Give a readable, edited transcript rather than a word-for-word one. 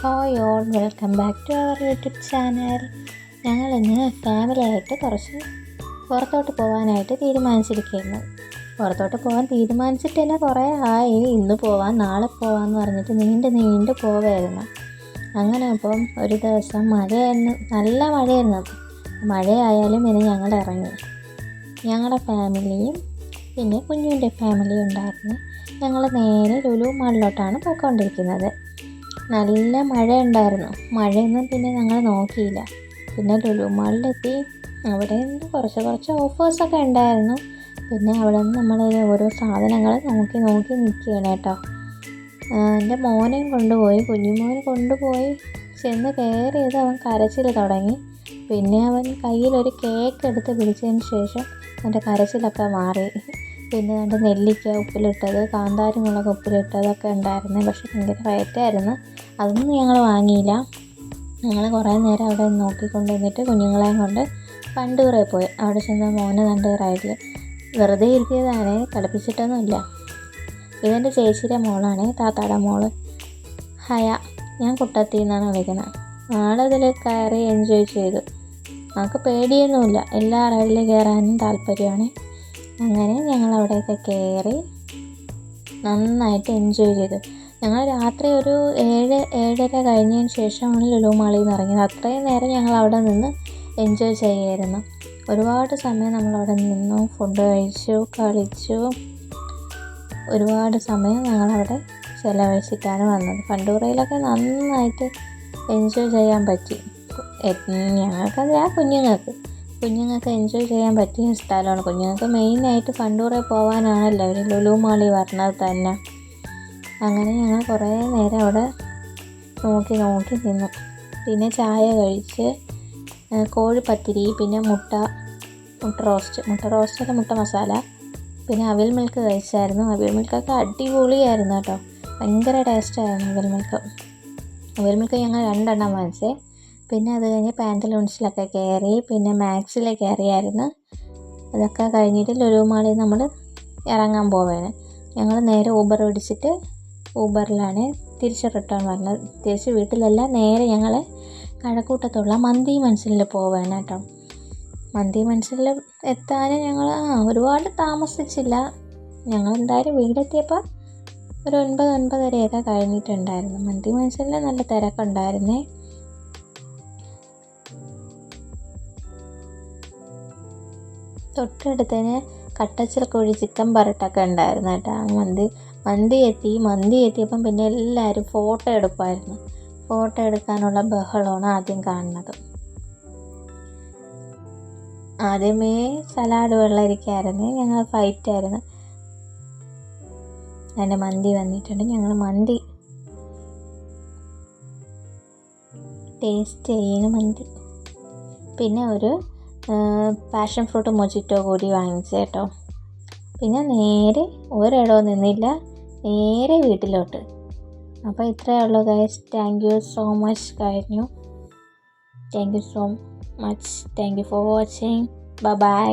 Hi all, welcome back to our YouTube channel. ഞങ്ങളിന്ന് ഫാമിലിയായിട്ട് കുറച്ച് പുറത്തോട്ട് പോകാനായിട്ട് തീരുമാനിച്ചിരിക്കുകയായിരുന്നു. പുറത്തോട്ട് പോകാൻ തീരുമാനിച്ചിട്ട് തന്നെ കുറേ ആയി. ഇന്ന് പോവാം, നാളെ പോവാമെന്ന് പറഞ്ഞിട്ട് നീണ്ടു പോവായിരുന്നു. അങ്ങനെ അപ്പം ഒരു ദിവസം മഴയായിരുന്നു, നല്ല മഴയായിരുന്നു. മഴയായാലും ഇനി ഞങ്ങൾ ഇറങ്ങി. ഞങ്ങളുടെ ഫാമിലിയും പിന്നെ കുഞ്ഞുവിൻ്റെ ഫാമിലിയും ഉണ്ടായിരുന്നു. ഞങ്ങൾ നേരെ ലുലു മാളിലോട്ടാണ് പോയിക്കൊണ്ടിരിക്കുന്നത്. നല്ല മഴ ഉണ്ടായിരുന്നു. മഴയൊന്നും പിന്നെ ഞങ്ങൾ നോക്കിയില്ല. പിന്നെ ലുലു മാളിലെത്തി. അവിടെ നിന്ന് കുറച്ച് ഓഫേഴ്സൊക്കെ ഉണ്ടായിരുന്നു. പിന്നെ അവിടെ നിന്ന് നമ്മൾ ഓരോ സാധനങ്ങൾ നോക്കി നിൽക്കുകയാണ് കേട്ടോ. എൻ്റെ മോനെയും കൊണ്ടുപോയി, കുഞ്ഞുമോനെ കൊണ്ടുപോയി ചെന്ന് കയറിയത് അവൻ കരച്ചിൽ തുടങ്ങി. പിന്നെ അവൻ കയ്യിലൊരു കേക്ക് എടുത്ത് പിടിച്ചതിന് ശേഷം അവൻ്റെ കരച്ചിലൊക്കെ മാറി. പിന്നെ രണ്ട് നെല്ലിക്ക ഉപ്പിലിട്ടത്, കാന്താരി മുളക് ഉപ്പിലിട്ടതൊക്കെ ഉണ്ടായിരുന്നു. പക്ഷെ ഭയങ്കര റേറ്റായിരുന്നു. അതൊന്നും ഞങ്ങൾ വാങ്ങിയില്ല. ഞങ്ങൾ കുറേ നേരം അവിടെ നോക്കിക്കൊണ്ടുവന്നിട്ട് കുഞ്ഞുങ്ങളെയും കൊണ്ട് വണ്ടൂറെ പോയി. അവിടെ ചെന്ന് മോനെ രണ്ട് റൈഡിൽ വെറുതെ ഇരുത്തിയതാണ്, കളിപ്പിച്ചിട്ടൊന്നുമില്ല. ഇതെൻ്റെ ചേച്ചിയുടെ മോളാണ്, താത്താടെ മോള് ഹയ. ഞാൻ കുട്ടത്തി എന്നാണ് വിളിക്കുന്നത്. ആളതിൽ കയറി എൻജോയ് ചെയ്തു. നമുക്ക് പേടിയൊന്നുമില്ല, എല്ലാ റൈഡിൽ കയറാനും താല്പര്യമാണ്. അങ്ങനെ ഞങ്ങൾ അവിടെയൊക്കെ കയറി നന്നായിട്ട് എൻജോയ് ചെയ്തു. ഞങ്ങൾ രാത്രി ഒരു 7-7:30 കഴിഞ്ഞതിന് ശേഷമാണ് ലുലു മാളിൽ നിന്ന് ഇറങ്ങിയത്. അത്രയും നേരം ഞങ്ങൾ അവിടെ നിന്ന് എൻജോയ് ചെയ്യുമായിരുന്നു. ഒരുപാട് സമയം നമ്മളവിടെ നിന്നു, ഫുഡ് കഴിച്ചു, കളിച്ചു. ഒരുപാട് സമയം ഞങ്ങളവിടെ ചിലവഴിച്ചിട്ടാണ് വന്നത്. വണ്ടൂറയിലൊക്കെ നന്നായിട്ട് എൻജോയ് ചെയ്യാൻ പറ്റി. ഞങ്ങൾക്കല്ല, കുഞ്ഞുങ്ങൾക്ക് എൻജോയ് ചെയ്യാൻ പറ്റിയ സ്ഥലമാണ്. കുഞ്ഞുങ്ങൾക്ക് മെയിനായിട്ട് വണ്ടൂറെ പോകാനാണല്ലോ ഒരു ലുലു മാളിൽ വരണത് തന്നെ. അങ്ങനെ ഞങ്ങൾ കുറേ നേരം അവിടെ നോക്കി നിന്നു. പിന്നെ ചായ കഴിച്ച്, കോഴിപ്പത്തിരി, പിന്നെ മുട്ട റോസ്റ്റല്ല, മുട്ട മസാല, പിന്നെ അവിൽ മിൽക്ക് കഴിച്ചായിരുന്നു. അവിൽ മിൽക്കൊക്കെ അടിപൊളിയായിരുന്നു കേട്ടോ. ഭയങ്കര ടേസ്റ്റായിരുന്നു അവിൽ മിൽക്ക് ഞങ്ങൾ 2 എണ്ണം വാങ്ങിച്ചേ. പിന്നെ അത് കഴിഞ്ഞ് പാൻ്റലൂൺസിലൊക്കെ കയറി, പിന്നെ മാക്സിൽ കയറിയായിരുന്നു. അതൊക്കെ കഴിഞ്ഞിട്ട് ലുലു മാളിൽ നമ്മൾ ഇറങ്ങാൻ പോവുകയാണ്. ഞങ്ങൾ നേരെ ഊബർ പിടിച്ചിട്ട് ഊബറിലാണ് തിരിച്ച് റിട്ടേൺ വന്നത്. തിരിച്ച് വീട്ടിലല്ല, നേരെ ഞങ്ങൾ കഴക്കൂട്ടത്തുള്ള മന്തി മൻസിലിൽ പോവുകയാണ് കേട്ടോ. മന്തി മൻസിലിൽ എത്താൻ ഞങ്ങൾ ഒരുപാട് താമസിച്ചില്ല. ഞങ്ങൾ എന്തായാലും വീടെത്തിയപ്പോൾ ഒരു 9-9:30 കഴിഞ്ഞിട്ടുണ്ടായിരുന്നു. മന്തി മൻസിലിൽ നല്ല തിരക്കുണ്ടായിരുന്നേ. തൊട്ടടുത്തതിന് കട്ടച്ചിൽ കോഴി ചിക്കൻ പരട്ടൊക്കെ ഉണ്ടായിരുന്നു കേട്ടോ. മന്തി എത്തിയപ്പം പിന്നെ എല്ലാവരും ഫോട്ടോ എടുപ്പായിരുന്നു. ഫോട്ടോ എടുക്കാനുള്ള ബഹളമാണ് ആദ്യം കാണുന്നത്. ആദ്യമേ സലാഡ് വെള്ളരിക്കായിരുന്നു, ഞങ്ങൾ ഫൈറ്റായിരുന്നു. എൻ്റെ മന്തി വന്നിട്ടുണ്ട്. ഞങ്ങൾ മന്തി ടേസ്റ്റ് ചെയ്യുന്ന മന്തി. പിന്നെ ഒരു പാഷൻ ഫ്രൂട്ട് മൊജിറ്റോ കൂടി വാങ്ങിച്ചു കേട്ടോ. പിന്നെ നേരെ ഒരിടവും നിന്നില്ല, നേരെ വീട്ടിലോട്ട്. അപ്പോൾ ഇത്രയേ ഉള്ളൂ guys. Thank you so much കഴിഞ്ഞു. Thank you so much. Thank you for watching. By.